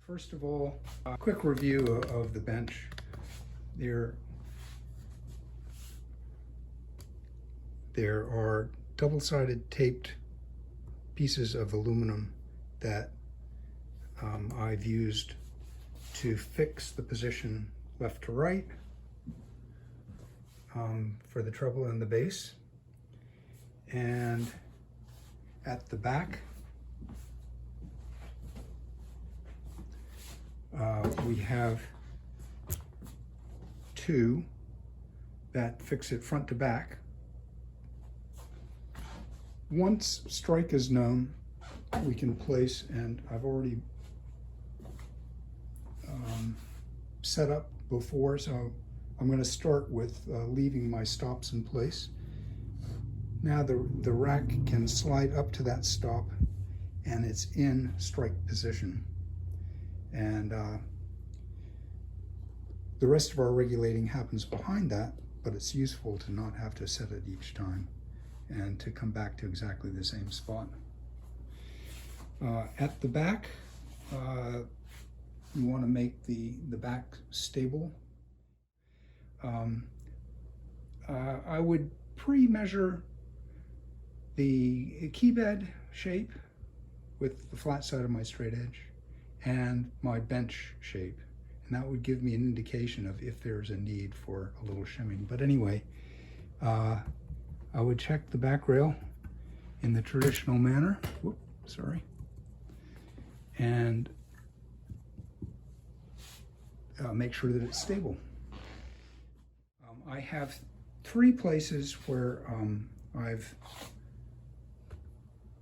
First of all, a quick review of the bench. There are double-sided taped pieces of aluminum that I've used to fix the position left to right for the treble and the bass. And at the back, we have two that fix it front to back. Once strike is known, we can place, and I've already set up before, so I'm going to start with leaving my stops in place. Now the rack can slide up to that stop and it's in strike position. And the rest of our regulating happens behind that, but it's useful to not have to set it each time and to come back to exactly the same spot. At the back, you want to make the back stable. I would pre-measure the key bed shape with the flat side of my straight edge and my bench shape, and that would give me an indication of if there's a need for a little shimming. But anyway, I would check the back rail in the traditional manner. Whoop, sorry. And make sure that it's stable. I have three places where I've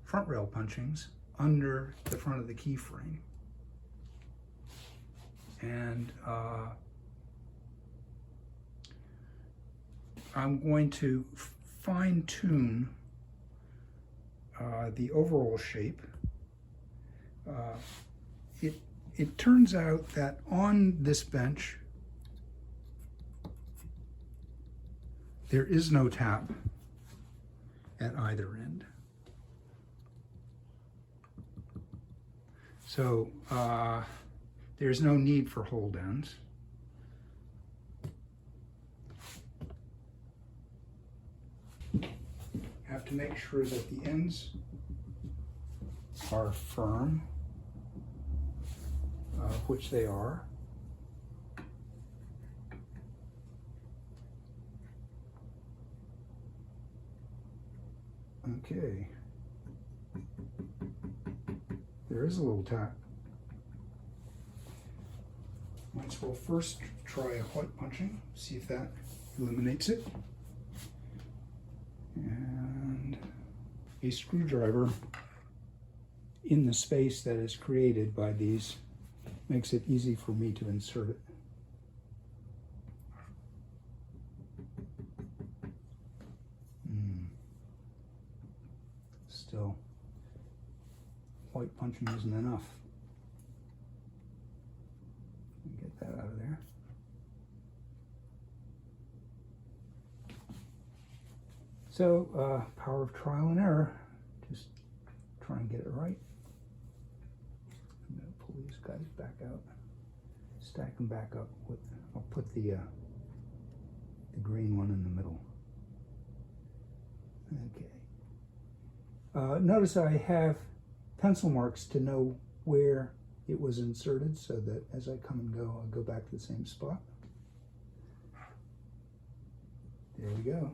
front rail punchings under the front of the key frame. And I'm going to fine-tune the overall shape. It turns out that on this bench, there is no tap at either end. So there's no need for hold downs. Have to make sure that the ends are firm, which they are. Okay. There is a little tap. Might as well first try a white punching, see if that eliminates it. And a screwdriver in the space that is created by these makes it easy for me to insert it. Still, white punching isn't enough. Get that out of there. So, power of trial and error. Just try and get it right. I'm going to pull these guys back out, stack them back up. I'll put the green one in the middle. Okay. Notice I have pencil marks to know where it was inserted, so that as I come and go, I'll go back to the same spot. There we go.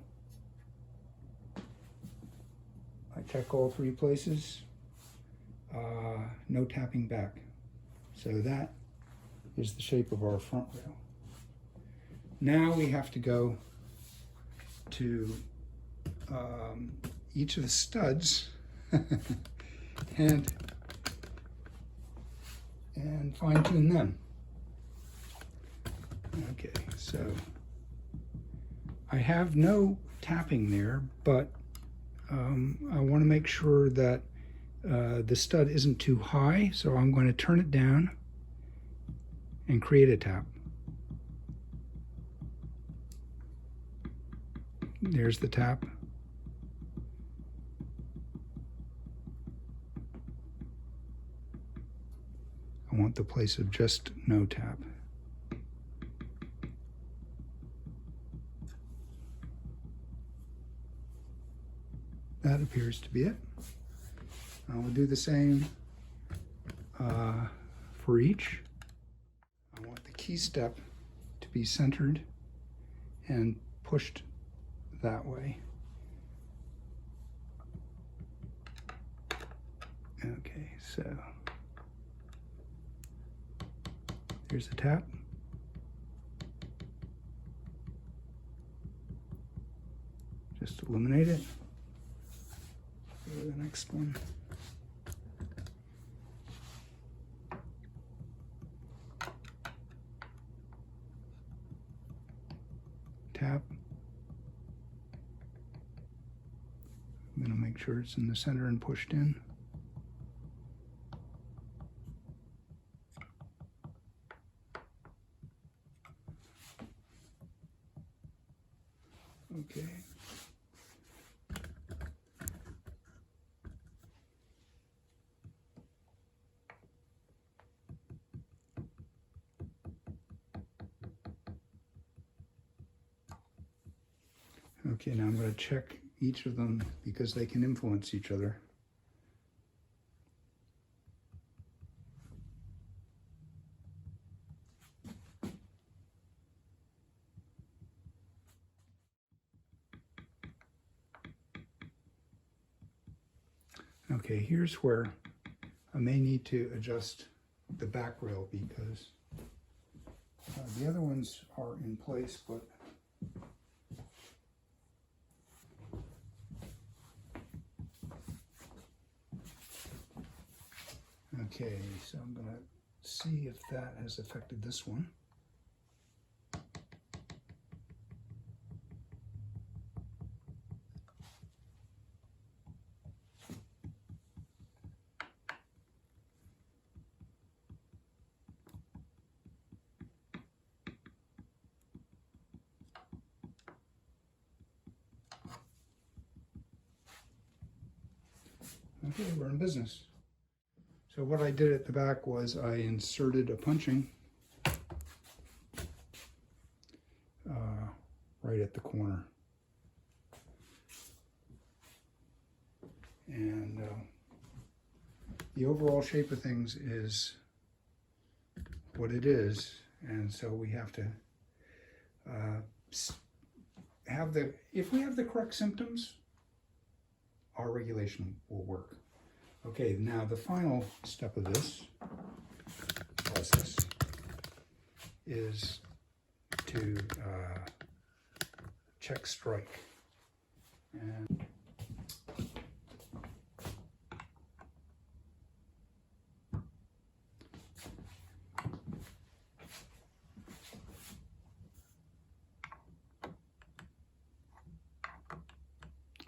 I check all three places. No tapping back. So that is the shape of our front rail. Now we have to go to each of the studs and fine-tune them. Okay, so I have no tapping there, but I want to make sure that the stud isn't too high, so I'm going to turn it down and create a tap. There's the tap. I want the place of just no tap. That appears to be it. I will do the same for each. I want the key step to be centered and pushed that way. Okay, so here's the tap. Just eliminate it. Go to the next one. Tap. I'm going to make sure it's in the center and pushed in. Okay. Okay, now I'm going to check each of them because they can influence each other. Okay, here's where I may need to adjust the back rail because the other ones are in place, but okay, so I'm going to see if that has affected this one. Okay, we're in business. So what I did at the back was I inserted a punching right at the corner. And the overall shape of things is what it is. And so we have to if we have the correct symptoms, our regulation will work. Okay, now the final step of this process is to check strike. And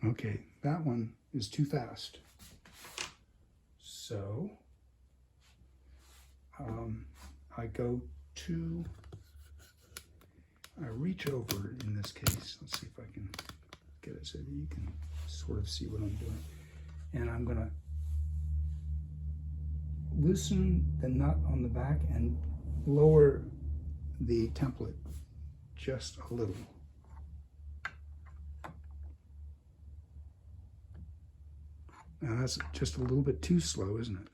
okay, that one is too fast. So I reach over in this case. Let's see if I can get it so that you can sort of see what I'm doing. And I'm going to loosen the nut on the back and lower the template just a little. Now that's just a little bit too slow, isn't it?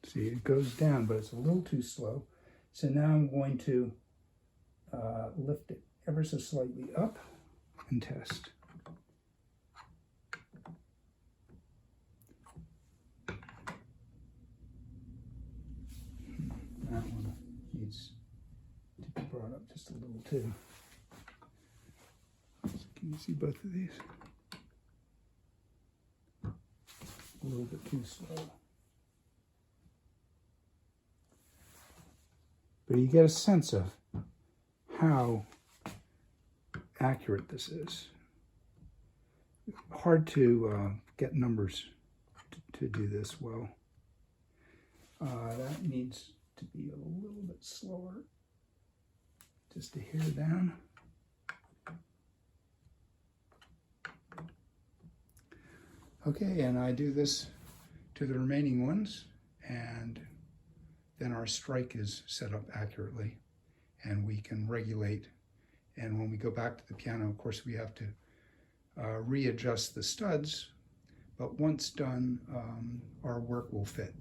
See, it goes down, but it's a little too slow. So now I'm going to lift it ever so slightly up and test. That one needs to be brought up just a little too. Can you see both of these? A little bit too slow. But you get a sense of how accurate this is. Hard to get numbers to do this well. That needs to be a little bit slower, just a hair down. Okay, and I do this to the remaining ones, and then our strike is set up accurately and we can regulate. And when we go back to the piano, of course, we have to readjust the studs, but once done, our work will fit.